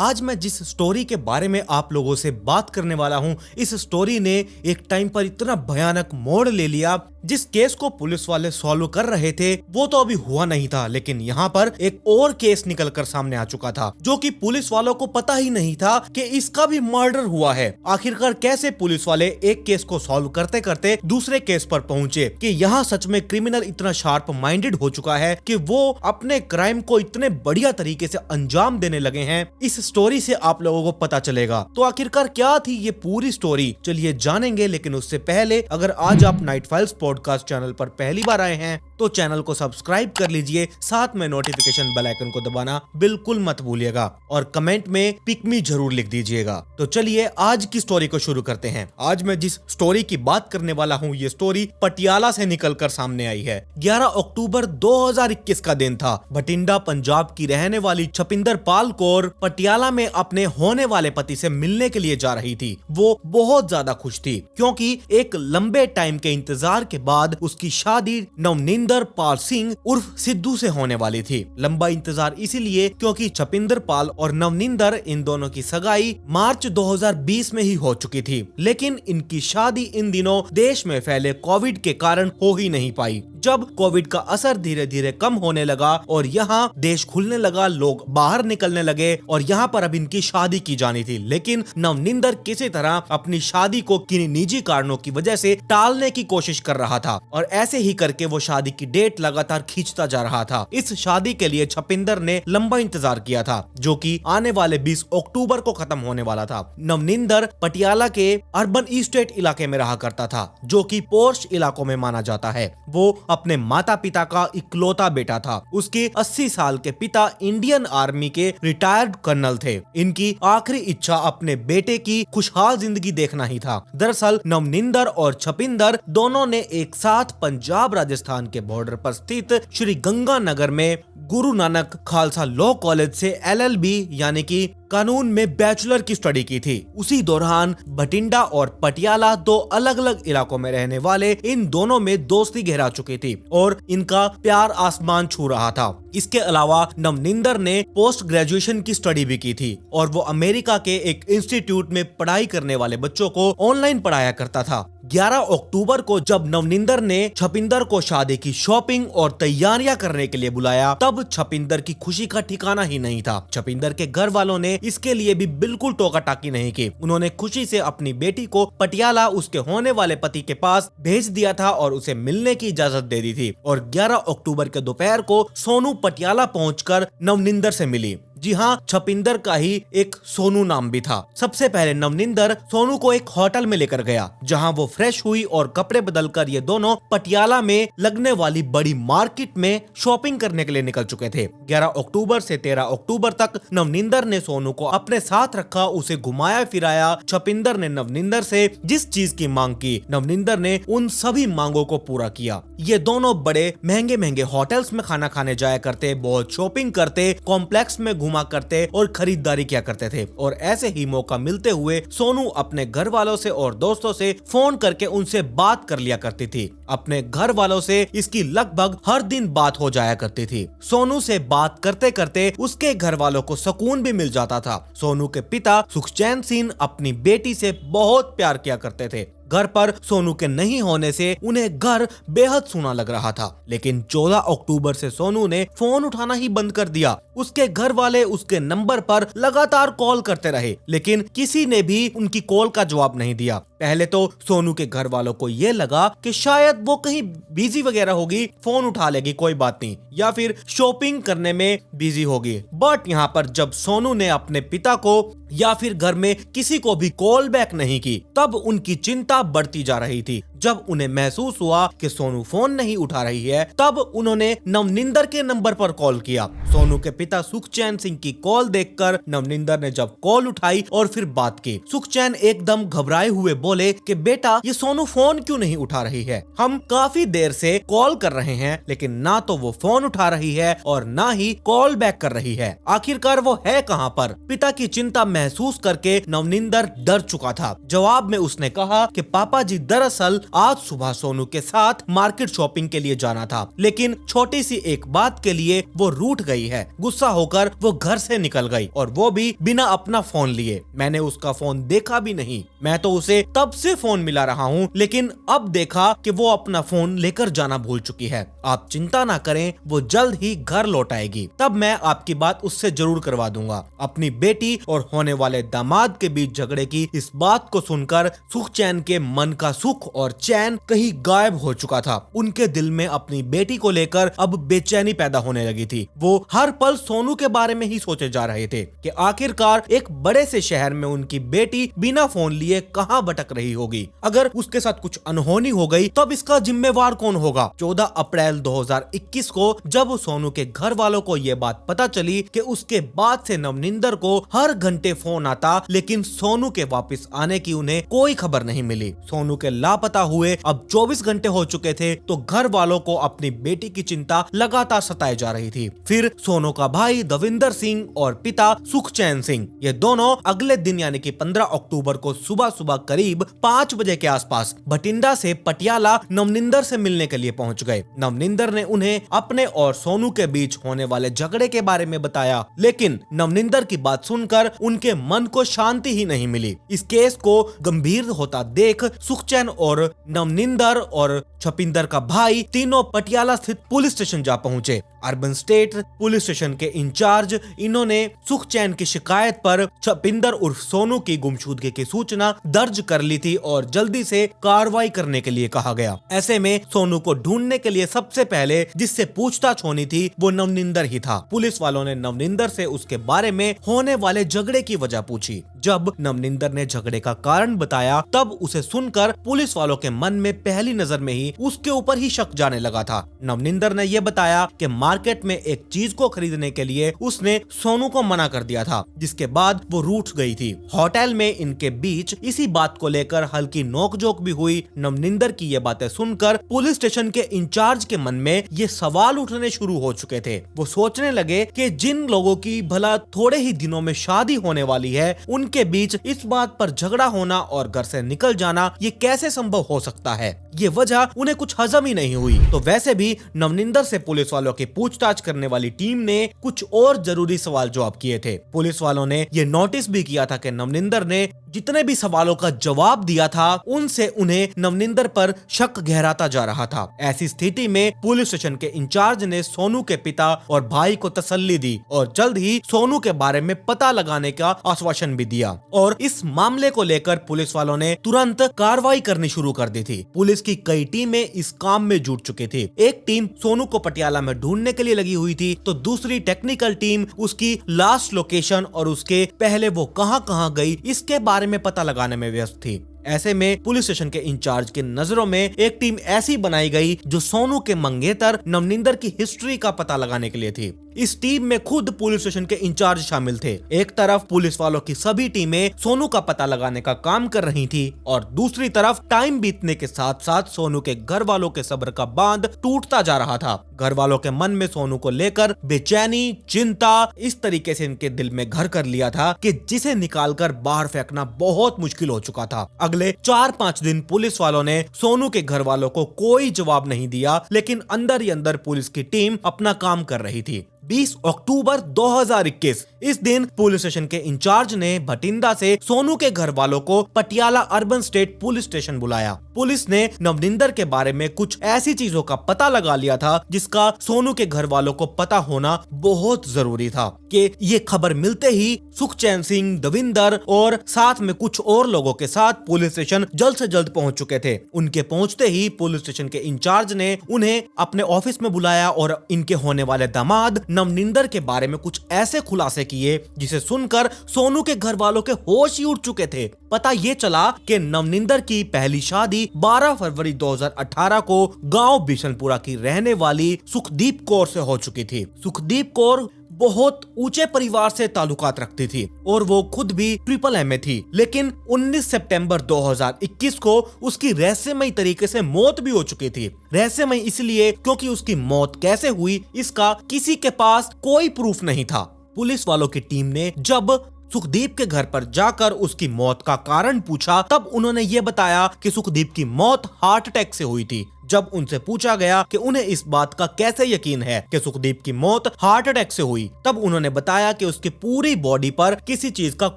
आज मैं जिस स्टोरी के बारे में आप लोगों से बात करने वाला हूं, इस स्टोरी ने एक टाइम पर इतना भयानक मोड़ ले लिया। जिस केस को पुलिस वाले सॉल्व कर रहे थे वो तो अभी हुआ नहीं था, लेकिन यहाँ पर एक और केस निकल कर सामने आ चुका था जो कि पुलिस वालों को पता ही नहीं था कि इसका भी मर्डर हुआ है। आखिरकार कैसे पुलिस वाले एक केस को सॉल्व करते करते दूसरे केस पर पहुंचे कि यहाँ सच में क्रिमिनल इतना शार्प माइंडेड हो चुका है कि वो अपने क्राइम को इतने बढ़िया तरीके से अंजाम देने लगे हैं। इस स्टोरी से आप लोगों को पता चलेगा। तो आखिरकार क्या थी ये पूरी स्टोरी, चलिए जानेंगे। लेकिन उससे पहले अगर आज आप नाइट फाइल्स पॉडकास्ट चैनल पर पहली बार आए हैं तो चैनल को सब्सक्राइब कर लीजिए, साथ में नोटिफिकेशन बेल आइकन को दबाना बिल्कुल मत भूलिएगा और कमेंट में पिक मी जरूर लिख दीजिएगा। तो चलिए आज की स्टोरी को शुरू करते हैं। आज मैं जिस स्टोरी की बात करने वाला हूँ ये स्टोरी पटियाला से निकलकर सामने आई है। 11 अक्टूबर 2021 का दिन था। बठिंडा पंजाब की रहने वाली छपिंदर पाल कौर पटियाला में अपने होने वाले पति से मिलने के लिए जा रही थी। वो बहुत ज्यादा खुश थी क्योंकि एक लंबे टाइम के इंतजार के बाद उसकी शादी नवनिंदर पाल सिंह उर्फ सिद्धू से होने वाली थी। लंबा इंतजार इसीलिए क्योंकि छपिंदर पाल और नवनिंदर इन दोनों की सगाई मार्च 2020 में ही हो चुकी थी, लेकिन इनकी शादी इन दिनों देश में फैले कोविड के कारण हो ही नहीं पाई। जब कोविड का असर धीरे धीरे कम होने लगा और यहाँ देश खुलने लगा, लोग बाहर निकलने लगे और यहाँ पर अब इनकी शादी की जानी थी, लेकिन नवनिंदर किसी तरह अपनी शादी को किन्हीं निजी कारणों की वजह से टालने की कोशिश कर रहा था और ऐसे ही करके वो शादी की डेट लगातार खींचता जा रहा था। इस शादी के लिए छपिंदर ने लंबा इंतजार किया था जो कि आने वाले 20 अक्टूबर को खत्म होने वाला था। नवनिंदर पटियाला के अर्बन इस्टेट इलाके में रहा करता था जो कि पोर्श इलाकों में माना जाता है। वो अपने माता पिता का इकलौता बेटा था। उसके 80 साल के पिता इंडियन आर्मी के रिटायर्ड कर्नल थे। इनकी आखिरी इच्छा अपने बेटे की खुशहाल जिंदगी देखना ही था। दरअसल नवनिंदर और छपिंदर दोनों ने एक साथ पंजाब राजस्थान के बॉर्डर पर स्थित श्री गंगानगर में गुरु नानक खालसा लॉ कॉलेज से LLB यानी कि कानून में बैचलर की स्टडी की थी। उसी दौरान बठिंडा और पटियाला दो अलग अलग इलाकों में रहने वाले इन दोनों में दोस्ती गहरा चुकी थी और इनका प्यार आसमान छू रहा था। इसके अलावा नवनिंदर ने पोस्ट ग्रेजुएशन की स्टडी भी की थी और वो अमेरिका के एक इंस्टीट्यूट में पढ़ाई करने वाले बच्चों को ऑनलाइन पढ़ाया करता था। 11 अक्टूबर को जब नवनिंदर ने छपिंदर को शादी की शॉपिंग और तैयारियां करने के लिए बुलाया तब छपिंदर की खुशी का ठिकाना ही नहीं था। छपिंदर के घर वालों ने इसके लिए भी बिल्कुल टोका टाकी नहीं की। उन्होंने खुशी से अपनी बेटी को पटियाला उसके होने वाले पति के पास भेज दिया था और उसे मिलने की इजाजत दे दी थी और 11 अक्टूबर के दोपहर को सोनू पटियाला पहुंचकर नवनिंदर से मिली। जी हाँ, छपिंदर का ही एक सोनू नाम भी था। सबसे पहले नवनिंदर सोनू को एक होटल में लेकर गया जहां वो फ्रेश हुई और कपड़े बदलकर ये दोनों पटियाला में लगने वाली बड़ी मार्केट में शॉपिंग करने के लिए निकल चुके थे। 11 अक्टूबर से 13 अक्टूबर तक नवनिंदर ने सोनू को अपने साथ रखा, उसे घुमाया फिराया। छपिंदर ने नवनिंदर से जिस चीज की मांग की, नवनिंदर ने उन सभी मांगों को पूरा किया। ये दोनों बड़े महंगे महंगे होटल्स में खाना खाने जाया करते, बहुत शॉपिंग करते, कॉम्प्लेक्स में घुमा करते और खरीदारी किया करते थे। और ऐसे ही मौका मिलते हुए सोनू अपने घर वालों से और दोस्तों से फोन करके उनसे बात कर लिया करती थी। अपने घर वालों से इसकी लगभग हर दिन बात हो जाया करती थी। सोनू से बात करते करते उसके घर वालों को सुकून भी मिल जाता था। सोनू के पिता सुखचैन सिंह अपनी बेटी से बहुत प्यार किया करते थे। घर पर सोनू के नहीं होने से उन्हें घर बेहद सूना लग रहा था, लेकिन 14 अक्टूबर से सोनू ने फोन उठाना ही बंद कर दिया। उसके घर वाले उसके नंबर पर लगातार कॉल करते रहे, लेकिन किसी ने भी उनकी कॉल का जवाब नहीं दिया। पहले तो सोनू के घर वालों को ये लगा कि शायद वो कहीं बिजी वगैरह होगी, फोन उठा लेगी, कोई बात नहीं, या फिर शॉपिंग करने में बिजी होगी। बट यहाँ पर जब सोनू ने अपने पिता को या फिर घर में किसी को भी कॉल बैक नहीं की तब उनकी चिंता बढ़ती जा रही थी। जब उन्हें महसूस हुआ कि सोनू फोन नहीं उठा रही है तब उन्होंने नवनिंदर के नंबर पर कॉल किया। सोनू के पिता सुखचैन सिंह की कॉल देखकर नवनिंदर ने जब कॉल उठाई और फिर बात की, सुखचैन एकदम घबराए हुए बोले कि बेटा ये सोनू फोन क्यों नहीं उठा रही है? हम काफी देर से कॉल कर रहे हैं लेकिन ना तो वो फोन उठा रही है और ना ही कॉल बैक कर रही है। आखिरकार वो है कहाँ पर? पिता की चिंता महसूस करके नवनिंदर डर चुका था। जवाब में उसने कहा कि पापा जी दरअसल आज सुबह सोनू के साथ मार्केट शॉपिंग के लिए जाना था, लेकिन छोटी सी एक बात के लिए वो रूठ गई है। गुस्सा होकर वो घर से निकल गई और वो भी बिना अपना फोन लिए। मैंने उसका फोन देखा भी नहीं। मैं तो उसे तब से फोन मिला रहा हूँ, लेकिन अब देखा कि वो अपना फोन लेकर जाना भूल चुकी है। आप चिंता ना करें, वो जल्द ही घर लौट आएगी, तब मैं आपकी बात उससे जरूर करवा दूंगा। अपनी बेटी और होने वाले दामाद के बीच झगड़े की इस बात को सुनकर सुखचैन के मन का सुख और चैन कहीं गायब हो चुका था। उनके दिल में अपनी बेटी को लेकर अब बेचैनी पैदा होने लगी थी। वो हर पल सोनू के बारे में ही सोचे जा रहे थे कि आखिरकार एक बड़े से शहर में उनकी बेटी बिना फोन लिए कहां भटक रही होगी। अगर उसके साथ कुछ अनहोनी हो गई तब इसका जिम्मेवार कौन होगा। 14 अप्रैल 2021 को जब सोनू के घर वालों को यह बात पता चली कि उसके बाद से नवनिंदर को हर घंटे फोन आता, लेकिन सोनू के वापस आने की उन्हें कोई खबर नहीं मिली। सोनू के लापता हुए अब 24 घंटे हो चुके थे, तो घर वालों को अपनी बेटी की चिंता लगातार सताई जा रही थी। फिर सोनू का भाई दविंदर सिंह और पिता सुखचैन सिंह, ये दोनों अगले दिन यानी कि 15 अक्टूबर को सुबह सुबह करीब 5 बजे के आसपास भटिंडा से पटियाला नवनिंदर से मिलने के लिए पहुंच गए। नवनिंदर ने उन्हें अपने और सोनू के बीच होने वाले झगड़े के बारे में बताया, लेकिन नवनिंदर की बात सुनकर उनके मन को शांति ही नहीं मिली। इस केस को गंभीर होता देख सुखचैन और नवनिंदर और छपिंदर का भाई तीनों पटियाला स्थित पुलिस स्टेशन जा पहुंचे। अर्बन स्टेट पुलिस स्टेशन के इंचार्ज इन्होंने सुखचैन की शिकायत पर छपिंदर उर्फ सोनू की गुमशुदगी की सूचना दर्ज कर ली थी और जल्दी से कार्रवाई करने के लिए कहा गया। ऐसे में सोनू को ढूंढने के लिए सबसे पहले जिससे पूछताछ होनी थी वो नवनिंदर ही था। पुलिस वालों ने नवनिंदर से उसके बारे में होने वाले झगड़े की वजह पूछी। जब नवनिंदर ने झगड़े का कारण बताया तब उसे सुनकर पुलिस वालों के मन में पहली नजर में ही उसके ऊपर ही शक जाने लगा था। नवनिंदर ने यह बताया कि मार्केट में एक चीज को खरीदने के लिए उसने सोनू को मना कर दिया था, जिसके बाद वो रूठ गई थी। होटल में इनके बीच इसी बात को लेकर हल्की नोकझोंक भी हुई। नवनिंदर की ये बातें सुनकर पुलिस स्टेशन के इंचार्ज के मन में ये सवाल उठने शुरू हो चुके थे। वो सोचने लगे कि जिन लोगों की भला थोड़े ही दिनों में शादी होने वाली है, उनके बीच इस बात पर झगड़ा होना और घर से निकल जाना ये कैसे संभव हो सकता है। ये वजह उन्हें कुछ हजम ही नहीं हुई। तो वैसे भी नवनिंदर से पुलिस वालों की पूछताछ करने वाली टीम ने कुछ और जरूरी सवाल जवाब किए थे। पुलिस वालों ने ये नोटिस भी किया था कि नवनिंदर ने जितने भी सवालों का जवाब दिया था उनसे उन्हें नवनिंदर पर शक गहराता जा रहा था। ऐसी स्थिति में पुलिस स्टेशन के इंचार्ज ने सोनू के पिता और भाई को तसल्ली दी और जल्द ही सोनू के बारे में पता लगाने का आश्वासन भी दिया। और इस मामले को लेकर पुलिस वालों ने तुरंत कार्रवाई करनी शुरू कर दी थी। पुलिस की कई टीमें इस काम में जुट चुकी थी। एक टीम सोनू को पटियाला में ढूंढने के लिए लगी हुई थी, तो दूसरी टेक्निकल टीम उसकी लास्ट लोकेशन और उसके पहले वो कहां गई इसके बारे में पता लगाने में व्यस्त थी। ऐसे में पुलिस स्टेशन के इंचार्ज की नजरों में एक टीम ऐसी बनाई गई जो सोनू के मंगेतर नवनिंदर की हिस्ट्री का पता लगाने के लिए थी। इस टीम में खुद पुलिस स्टेशन के इंचार्ज शामिल थे। एक तरफ पुलिस वालों की सभी टीमें सोनू का पता लगाने का काम कर रही थी और दूसरी तरफ टाइम बीतने के साथ साथ सोनू के घर वालों के सब्र का बांध टूटता जा रहा था। घर वालों के मन में सोनू को लेकर बेचैनी, चिंता इस तरीके से इनके दिल में घर कर लिया था कि जिसे निकालकर बाहर फेंकना बहुत मुश्किल हो चुका था। अगले 4-5 दिन पुलिस वालों ने सोनू के घर वालों को कोई जवाब नहीं दिया, लेकिन अंदर ही अंदर पुलिस की टीम अपना काम कर रही थी। 20 अक्टूबर 2021 इस दिन पुलिस स्टेशन के इंचार्ज ने भटिंडा से सोनू के घर वालों को Patiala urban state police station बुलाया। पुलिस ने नवनिंदर के बारे में कुछ ऐसी चीजों का पता लगा लिया था जिसका सोनू के घर वालों को पता होना बहुत जरूरी था। कि ये खबर मिलते ही सुखचैन सिंह, दविंदर और साथ में कुछ और लोगों के साथ पुलिस स्टेशन जल्द से जल्द पहुंच चुके थे। उनके पहुंचते ही पुलिस स्टेशन के इंचार्ज ने उन्हें अपने ऑफिस में बुलाया और इनके होने वाले दामाद नवनिंदर के बारे में कुछ ऐसे खुलासे किए जिसे सुनकर सोनू के घर वालों के होश ही उड़ चुके थे। पता ये चला कि नवनिंदर की पहली शादी 12 फरवरी 2018 को गांव बिशनपुरा की रहने वाली सुखदीप कौर से हो चुकी थी। सुखदीप कौर बहुत ऊंचे परिवार से ताल्लुकात रखती थी और वो खुद भी ट्रिपल में थी, लेकिन 19 सितंबर 2021 को उसकी रहस्यमयी तरीके से मौत भी हो चुकी थी। रहस्यमयी इसलिए क्योंकि उसकी मौत कैसे हुई इसका किसी के पास कोई प्रूफ नहीं था। पुलिस वालों की टीम ने जब सुखदीप के घर पर जाकर उसकी मौत का कारण पूछा, तब उन्होंने ये बताया कि सुखदीप की मौत हार्ट अटैक से हुई थी। जब उनसे पूछा गया कि उन्हें इस बात का कैसे यकीन है कि सुखदीप की मौत हार्ट अटैक से हुई, तब उन्होंने बताया कि उसकी पूरी बॉडी पर किसी चीज का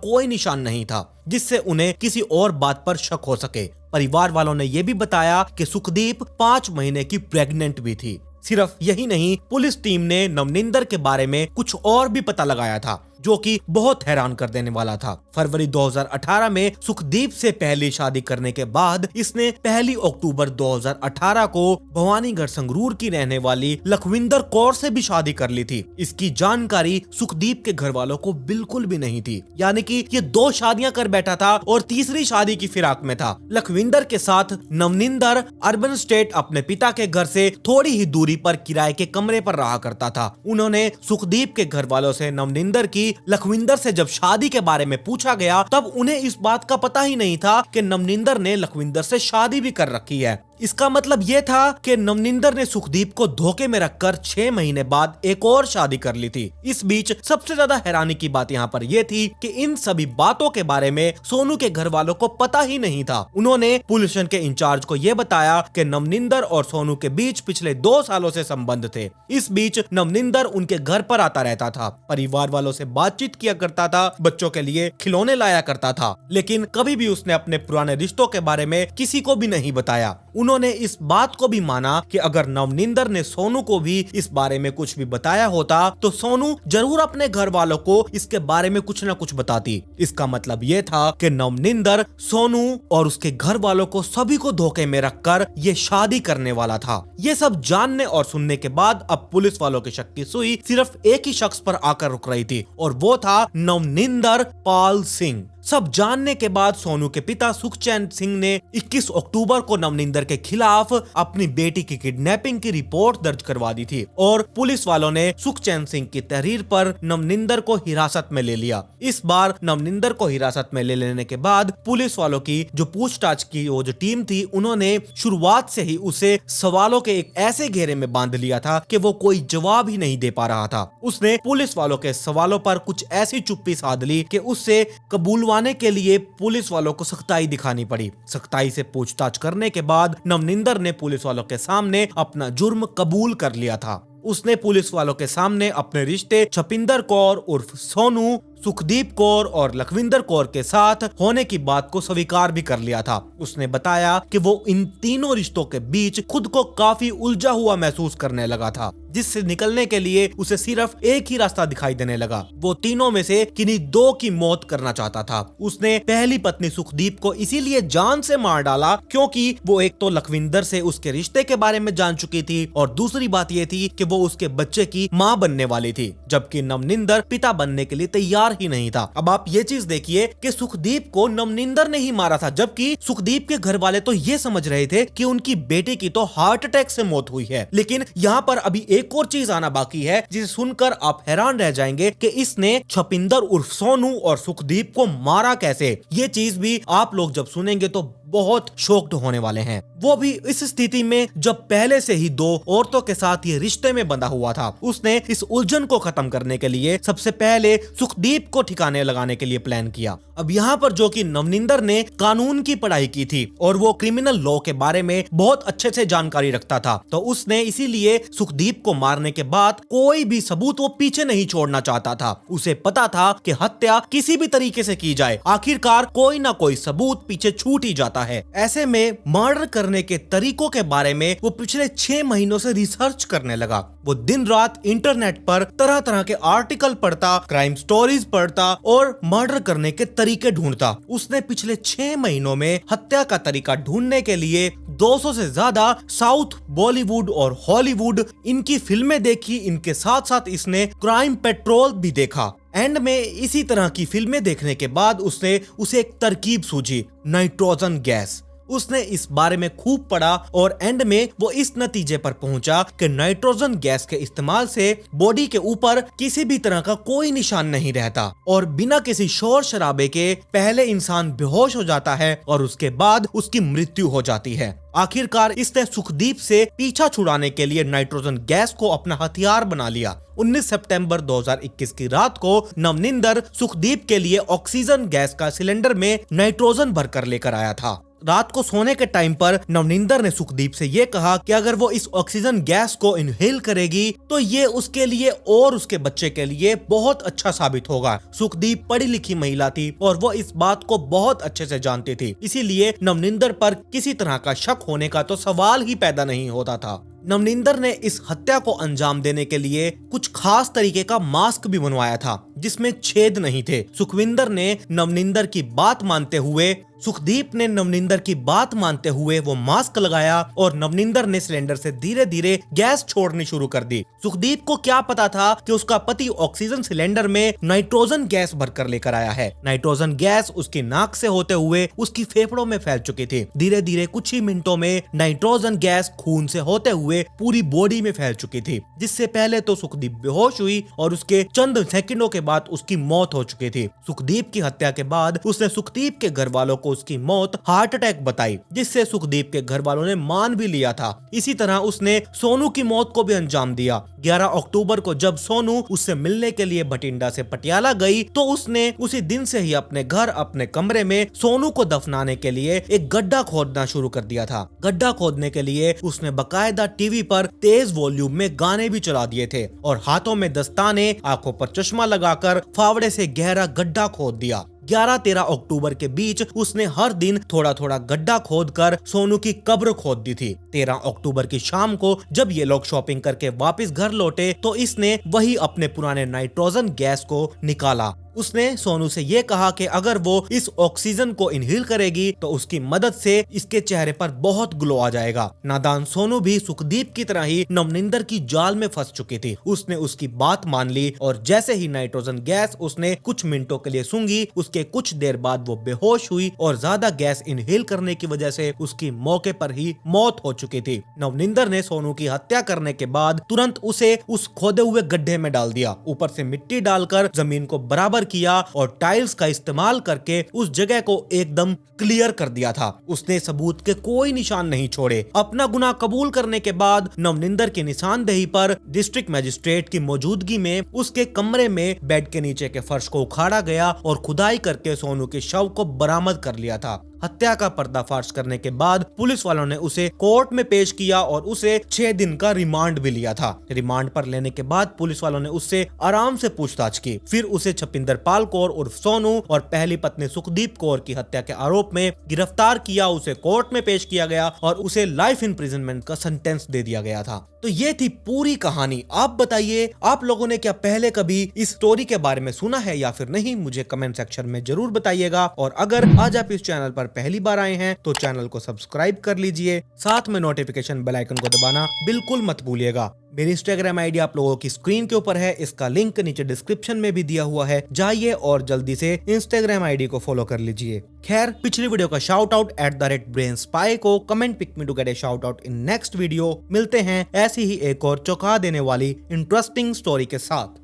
कोई निशान नहीं था जिससे उन्हें किसी और बात पर शक हो सके। परिवार वालों ने यह भी बताया कि सुखदीप 5 महीने की प्रेग्नेंट भी थी। सिर्फ यही नहीं, पुलिस टीम ने नवनिंदर के बारे में कुछ और भी पता लगाया था जो कि बहुत हैरान कर देने वाला था। फरवरी 2018 में सुखदीप से पहली शादी करने के बाद इसने 1 अक्टूबर 2018 को भवानीगढ़ संगरूर की रहने वाली लखविंदर कौर से भी शादी कर ली थी। इसकी जानकारी सुखदीप के घर वालों को बिल्कुल भी नहीं थी, यानी कि ये 2 शादियां कर बैठा था और तीसरी शादी की फिराक में था। लखविंदर के साथ नवनिंदर अर्बन स्टेट अपने पिता के घर से थोड़ी ही दूरी पर किराए के कमरे पर रहा करता था। उन्होंने सुखदीप के घर वालों से नवनिंदर की लखविंदर से जब शादी के बारे में पूछा गया, तब उन्हें इस बात का पता ही नहीं था कि नवनिंदर ने लखविंदर से शादी भी कर रखी है। इसका मतलब यह था कि नवनिंदर ने सुखदीप को धोखे में रखकर 6 महीने बाद एक और शादी कर ली थी। इस बीच सबसे ज्यादा हैरानी की बात यहाँ पर यह थी कि इन सभी बातों के बारे में सोनू के घर वालों को पता ही नहीं था। उन्होंने पुलिस स्टेशन के इंचार्ज को यह बताया कि नवनिंदर और सोनू के बीच पिछले 2 सालों से संबंध थे। इस बीच नवनिंदर उनके घर पर आता रहता था, परिवार वालों से बातचीत किया करता था, बच्चों के लिए खिलौने लाया करता था, लेकिन कभी भी उसने अपने पुराने रिश्तों के बारे में किसी को भी नहीं बताया। उन्होंने इस बात को भी माना कि अगर नवनिंदर ने सोनू को भी इस बारे में कुछ भी बताया होता तो सोनू जरूर अपने घर वालों को इसके बारे में कुछ न कुछ बताती। इसका मतलब यह था कि नवनिंदर सोनू और उसके घर वालों को सभी को धोखे में रखकर ये शादी करने वाला था। ये सब जानने और सुनने के बाद अब पुलिस वालों की शक की सुई सिर्फ एक ही शख्स पर आकर रुक रही थी और वो था नवनिंदर पाल सिंह। सब जानने के बाद सोनू के पिता सुखचैन सिंह ने 21 अक्टूबर को नवनिंदर के खिलाफ अपनी बेटी की किडनैपिंग की रिपोर्ट दर्ज करवा दी थी और पुलिस वालों ने सुखचैन सिंह की तहरीर पर नवनिंदर को हिरासत में ले लिया। इस बार नवनिंदर को हिरासत में ले लेने के बाद पुलिस वालों की जो पूछताछ की वो जो टीम थी, उन्होंने शुरुआत से ही उसे सवालों के एक ऐसे घेरे में बांध लिया था कि वो कोई जवाब ही नहीं दे पा रहा था। उसने पुलिस वालों के सवालों पर कुछ ऐसी चुप्पी साध ली कि उससे कबूलवाने के लिए पुलिस वालों को सख्ताई दिखानी पड़ी। सख्ताई से पूछताछ करने के बाद नवनिंदर ने पुलिस वालों के सामने अपना जुर्म कबूल कर लिया था। उसने पुलिस वालों के सामने अपने रिश्ते छपिंदर कौर उर्फ सोनू, सुखदीप कौर और लखविंदर कौर के साथ होने की बात को स्वीकार भी कर लिया था। उसने बताया कि वो इन तीनों रिश्तों के बीच खुद को काफी उलझा हुआ महसूस करने लगा था, जिससे निकलने के लिए उसे सिर्फ एक ही रास्ता दिखाई देने लगा। वो तीनों में से किन्हीं 2 की मौत करना चाहता था। उसने पहली पत्नी सुखदीप को इसीलिए जान से मार डाला क्योंकि वो एक तो लखविंदर से उसके रिश्ते के बारे में जान चुकी थी और दूसरी बात ये थी कि वो उसके बच्चे की माँ बनने वाली थी, जबकि नवनिंदर पिता बनने के लिए तैयार ही नहीं था। अब आप ये चीज देखिए कि सुखदीप को नवनिंदर ने ही मारा था, जबकि सुखदीप के घर वाले तो ये समझ रहे थे कि उनकी बेटी की तो हार्ट अटैक से मौत हुई है। लेकिन यहाँ पर अभी एक और चीज आना बाकी है जिसे सुनकर आप हैरान रह जाएंगे कि इसने छपिंदर उर्फ सोनू और सुखदीप को मारा कैसे। ये चीज भी आप लोग जब सुनेंगे तो बहुत शॉक्ड होने वाले हैं, वो भी इस स्थिति में जब पहले से ही 2 औरतों के साथ ये रिश्ते में बंधा हुआ था। उसने इस उलझन को खत्म करने के लिए सबसे पहले सुखदीप को ठिकाने लगाने के लिए प्लान किया। अब यहाँ पर जो कि नवनिंदर ने कानून की पढ़ाई की थी और वो क्रिमिनल लॉ के बारे में बहुत अच्छे से जानकारी रखता था, तो उसने इसीलिए सुखदीप को मारने के बाद कोई भी सबूत वो पीछे नहीं छोड़ना चाहता था। उसे पता था कि हत्या किसी भी तरीके से की जाए, आखिरकार कोई ना कोई सबूत पीछे छूट ही जाता है। ऐसे में मर्डर करने के तरीकों के बारे में वो पिछले 6 महीनों से रिसर्च करने लगा। वो दिन रात इंटरनेट पर तरह तरह के आर्टिकल पढ़ता, क्राइम स्टोरीज पढ़ता और मर्डर करने के तरीके ढूंढता। उसने पिछले 6 महीनों में हत्या का तरीका ढूंढने के लिए 200 से ज्यादा साउथ, बॉलीवुड और हॉलीवुड इनकी फिल्में देखी। इनके साथ साथ इसने क्राइम पेट्रोल भी देखा। एंड में इसी तरह की फिल्में देखने के बाद उसे एक तरकीब सूझी, नाइट्रोजन गैस। उसने इस बारे में खूब पढ़ा और एंड में वो इस नतीजे पर पहुंचा कि नाइट्रोजन गैस के इस्तेमाल से बॉडी के ऊपर किसी भी तरह का कोई निशान नहीं रहता और बिना किसी शोर शराबे के पहले इंसान बेहोश हो जाता है और उसके बाद उसकी मृत्यु हो जाती है। आखिरकार इसने सुखदीप से पीछा छुड़ाने के लिए नाइट्रोजन गैस को अपना हथियार बना लिया। 19 सितंबर 2021 की रात को नवनिंदर सुखदीप के लिए ऑक्सीजन गैस का सिलेंडर में नाइट्रोजन भरकर लेकर आया था। रात को सोने के टाइम पर नवनिंदर ने सुखदीप से ये कहा कि अगर वो इस ऑक्सीजन गैस को इनहेल करेगी तो ये उसके लिए और उसके बच्चे के लिए बहुत अच्छा साबित होगा। सुखदीप पढ़ी लिखी महिला थी और वो इस बात को बहुत अच्छे से जानती थी, इसीलिए नवनिंदर पर किसी तरह का शक होने का तो सवाल ही पैदा नहीं होता था। नवनिंदर ने इस हत्या को अंजाम देने के लिए कुछ खास तरीके का मास्क भी बनवाया था जिसमें छेद नहीं थे। सुखविंदर ने नवनिंदर की बात मानते हुए सुखदीप ने नवनिंदर की बात मानते हुए वो मास्क लगाया और नवनिंदर ने सिलेंडर से धीरे धीरे गैस छोड़नी शुरू कर दी। सुखदीप को क्या पता था कि उसका पति ऑक्सीजन सिलेंडर में नाइट्रोजन गैस भरकर लेकर आया है। नाइट्रोजन गैस उसकी नाक से होते हुए उसकी फेफड़ों में फैल चुकी थी। धीरे धीरे कुछ ही मिनटों में नाइट्रोजन गैस खून से होते हुए पूरी बॉडी में फैल चुकी थी, जिससे पहले तो सुखदीप बेहोश हुई और उसके चंद सेकंडों के बाद उसकी मौत हो चुकी थी। सुखदीप की हत्या के बाद उसने सुखदीप के घर वालों को उसकी मौत हार्ट अटैक बताई, जिससे सुखदीप के घर वालों ने मान भी लिया था। इसी तरह उसने सोनू की मौत को भी अंजाम दिया। 11 अक्टूबर को जब सोनू उससे मिलने के लिए बठिंडा से पटियाला गई तो उसने उसी दिन से ही अपने घर अपने कमरे में सोनू को दफनाने के लिए एक गड्ढा खोदना शुरू कर दिया था। गड्ढा खोदने के लिए उसने बकायदा टीवी पर तेज वॉल्यूम में गाने भी चला दिए थे और हाथों में दस्ताने, आंखों पर चश्मा लगाकर फावड़े से गहरा गड्ढा खोद दिया। 11-13 अक्टूबर के बीच उसने हर दिन थोड़ा थोड़ा गड्ढा खोदकर सोनू की कब्र खोद दी थी। 13 अक्टूबर की शाम को जब ये लोग शॉपिंग करके वापस घर लौटे तो इसने वही अपने पुराने नाइट्रोजन गैस को निकाला। उसने सोनू से ये कहा कि अगर वो इस ऑक्सीजन को इनहेल करेगी तो उसकी मदद से इसके चेहरे पर बहुत ग्लो आ जाएगा। नादान सोनू भी सुखदीप की तरह ही नवनिंदर की जाल में फंस चुकी थी। उसने उसकी बात मान ली और जैसे ही नाइट्रोजन गैस उसने कुछ मिनटों के लिए सूंघी, उसके कुछ देर बाद वो बेहोश हुई और ज्यादा गैस इनहेल करने की वजह से उसकी मौके पर ही मौत हो चुकी थी। नवनिंदर ने सोनू की हत्या करने के बाद तुरंत उसे उस खोदे हुए गड्ढे में डाल दिया। ऊपर से मिट्टी डालकर जमीन को बराबर किया और टाइल्स का इस्तेमाल करके उस जगह को एकदम क्लियर कर दिया था। उसने सबूत के कोई निशान नहीं छोड़े। अपना गुनाह कबूल करने के बाद नवनिंदर की निशानदेही पर डिस्ट्रिक्ट मजिस्ट्रेट की मौजूदगी में उसके कमरे में बेड के नीचे के फर्श को उखाड़ा गया और खुदाई करके सोनू के शव को बरामद कर लिया था। हत्या का पर्दाफाश करने के बाद पुलिस वालों ने उसे कोर्ट में पेश किया और उसे 6 दिन का रिमांड भी लिया था। रिमांड पर लेने के बाद पुलिस वालों ने उससे आराम से पूछताछ की। फिर उसे छपिंदर पाल कौर उर्फ सोनू और पहली पत्नी सुखदीप कौर की हत्या के आरोप में गिरफ्तार किया। उसे कोर्ट में पेश किया गया और उसे लाइफ इम्प्रिजनमेंट का सेंटेंस दे दिया गया था। तो ये थी पूरी कहानी। आप बताइए, आप लोगों ने क्या पहले कभी इस स्टोरी के बारे में सुना है या फिर नहीं? मुझे कमेंट सेक्शन में जरूर बताइएगा। और अगर आज आप इस चैनल पर पहली बार आए हैं तो चैनल को सब्सक्राइब कर लीजिए, साथ में नोटिफिकेशन बेल आइकन को दबाना बिल्कुल मत भूलिएगा। मेरी इंस्टाग्राम आईडी आप लोगों की स्क्रीन के ऊपर है, इसका लिंक नीचे डिस्क्रिप्शन में भी दिया हुआ है, जाइए और जल्दी से इंस्टाग्राम आईडी को फॉलो कर लीजिए। खैर, पिछली वीडियो का शाउट आउट @brainspy को comment pick me to get a shout out in next video. मिलते हैं ऐसी ही एक और चौंका देने वाली इंटरेस्टिंग स्टोरी के साथ।